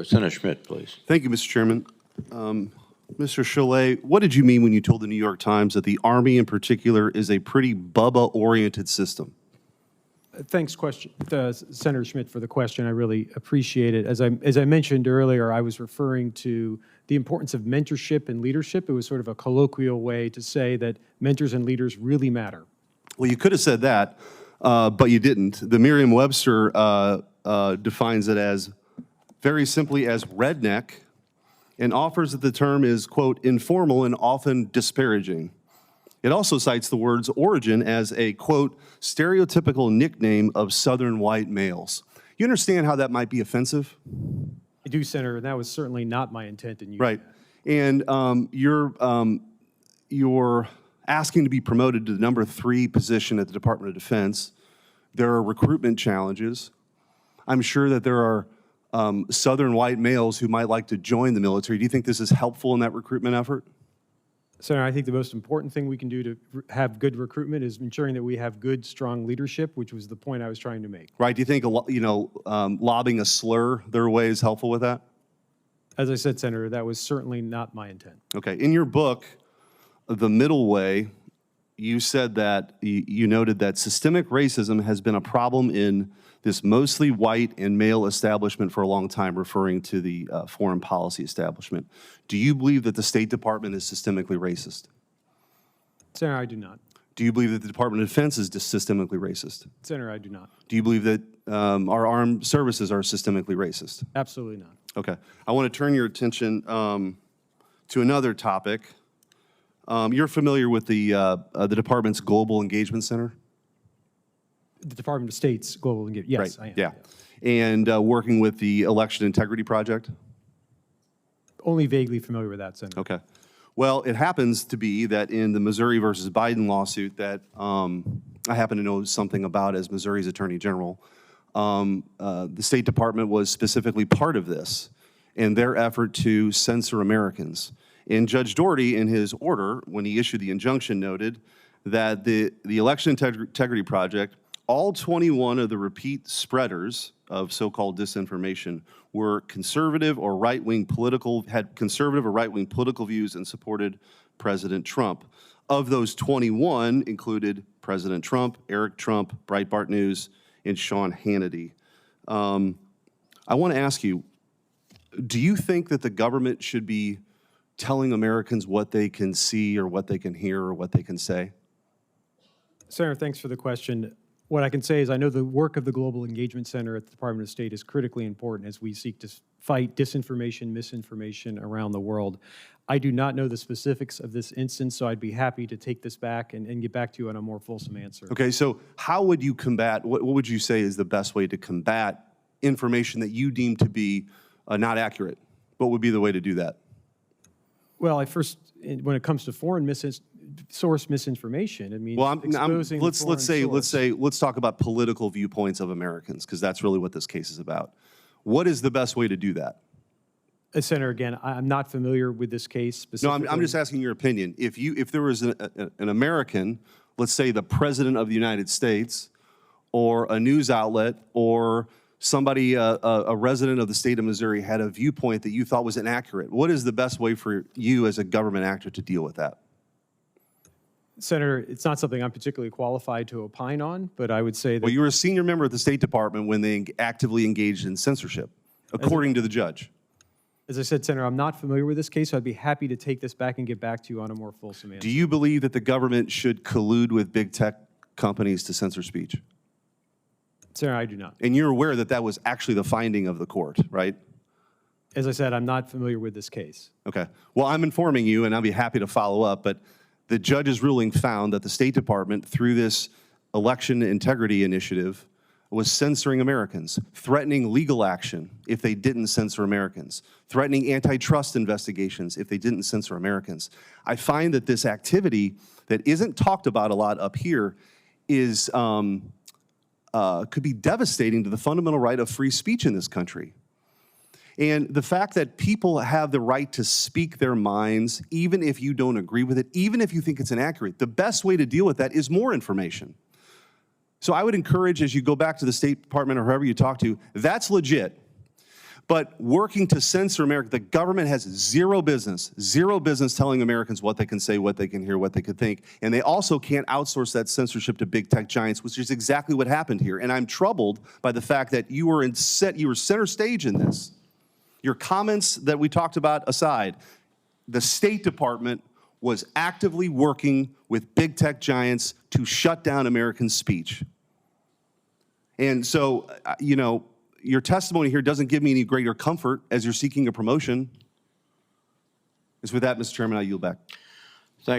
Senator Schmitt, please. Thank you, Mr. Chairman. Mr. Chollet, what did you mean when you told the New York Times that the Army in particular is a pretty Bubba-oriented system? Thanks, Senator Schmitt, for the question. I really appreciate it. As I mentioned earlier, I was referring to the importance of mentorship and leadership. It was sort of a colloquial way to say that mentors and leaders really matter. Well, you could have said that, but you didn't. The Merriam-Webster defines it as very simply as redneck and offers that the term is, quote, informal and often disparaging. It also cites the word's origin as a, quote, stereotypical nickname of Southern white males. You understand how that might be offensive? I do, Senator, and that was certainly not my intent in using Right. that. And you're asking to be promoted to the number 3 position at the Department of Defense. There are recruitment challenges. I'm sure that there are Southern white males who might like to join the military. Do you think this is helpful in that recruitment effort? Senator, I think the most important thing we can do to have good recruitment is ensuring that we have good, strong leadership, which was the point I was trying to make. Right. Do you think, lobbing a slur their way is helpful with that? As I said, Senator, that was certainly not my intent. Okay. In your book, The Middle Way, you said that, you noted that systemic racism has been a problem in this mostly white and male establishment for a long time, referring to the foreign policy establishment. Do you believe that the State Department is systemically racist? Senator, I do not. Do you believe that the Department of Defense is systemically racist? Senator, I do not. Do you believe that our armed services are systemically racist? Absolutely not. Okay. I want to turn your attention to another topic. You're familiar with the department's Global Engagement Center? The Department of State's Global Engagement, yes, Right. I am. Yeah. And working with the Election Integrity Project? Only vaguely familiar with that, Senator. Okay. Well, it happens to be that in the Missouri versus Biden lawsuit that I happen to know something about as Missouri's Attorney General, the State Department was specifically part of this in their effort to censor Americans. And Judge Doherty, in his order, when he issued the injunction, noted that the Election Integrity Project, all 21 of the repeat spreaders of so-called disinformation were conservative or right-wing political, had conservative or right-wing political views and supported President Trump. Of those 21 included President Trump, Eric Trump, Breitbart News, and Sean Hannity. I want to ask you, do you think that the government should be telling Americans what they can see or what they can hear or what they can say? Senator, thanks for the question. What I can say is I know the work of the Global Engagement Center at the Department of State is critically important as we seek to fight disinformation, misinformation around the world. I do not know the specifics of this instance, so I'd be happy to take this back and get back to you on a more fulsome answer. Okay, so how would you combat, what would you say is the best way to combat information that you deem to be not accurate? What would be the way to do that? Well, when it comes to foreign source misinformation, I mean, well, let's talk about political viewpoints of Americans, because that's really what this case is about. What is the best way to do that? Senator, again, I'm not familiar with this case specifically. No, I'm just asking your opinion. If there was an American, let's say the President of the United States, or a news outlet, or somebody, a resident of the state of Missouri had a viewpoint that you thought was inaccurate, what is the best way for you as a government actor to deal with that? Senator, it's not something I'm particularly qualified to opine on, but I would say that— Well, you were a senior member of the State Department when they actively engaged in censorship, according to the judge. As I said, Senator, I'm not familiar with this case, so I'd be happy to take this back and get back to you on a more fulsome answer. Do you believe that the government should collude with big tech companies to censor speech? Senator, I do not. And you're aware that that was actually the finding of the court, right? As I said, I'm not familiar with this case. Okay. Well, I'm informing you, and I'll be happy to follow up, but the judge's ruling found that the State Department, through this election integrity initiative, was censoring Americans, threatening legal action if they didn't censor Americans, threatening antitrust investigations if they didn't censor Americans. I find that this activity that isn't talked about a lot up here is could be devastating to the fundamental right of free speech in this country. And the fact that people have the right to speak their minds, even if you don't agree with it, even if you think it's inaccurate, the best way to deal with that is more information. So I would encourage, as you go back to the State Department or whoever you talk to, that's legit. But working to censor America, the government has zero business telling Americans what they can say, what they can hear, what they can think. And they also can't outsource that censorship to big tech giants, which is exactly what happened here. And I'm troubled by the fact that you were center stage in this. Your comments that we talked about aside, the State Department was actively working with big tech giants to shut down American speech. And so, you know, your testimony here doesn't give me any greater comfort as you're seeking a promotion. With that, Mr. Chairman, I yield back.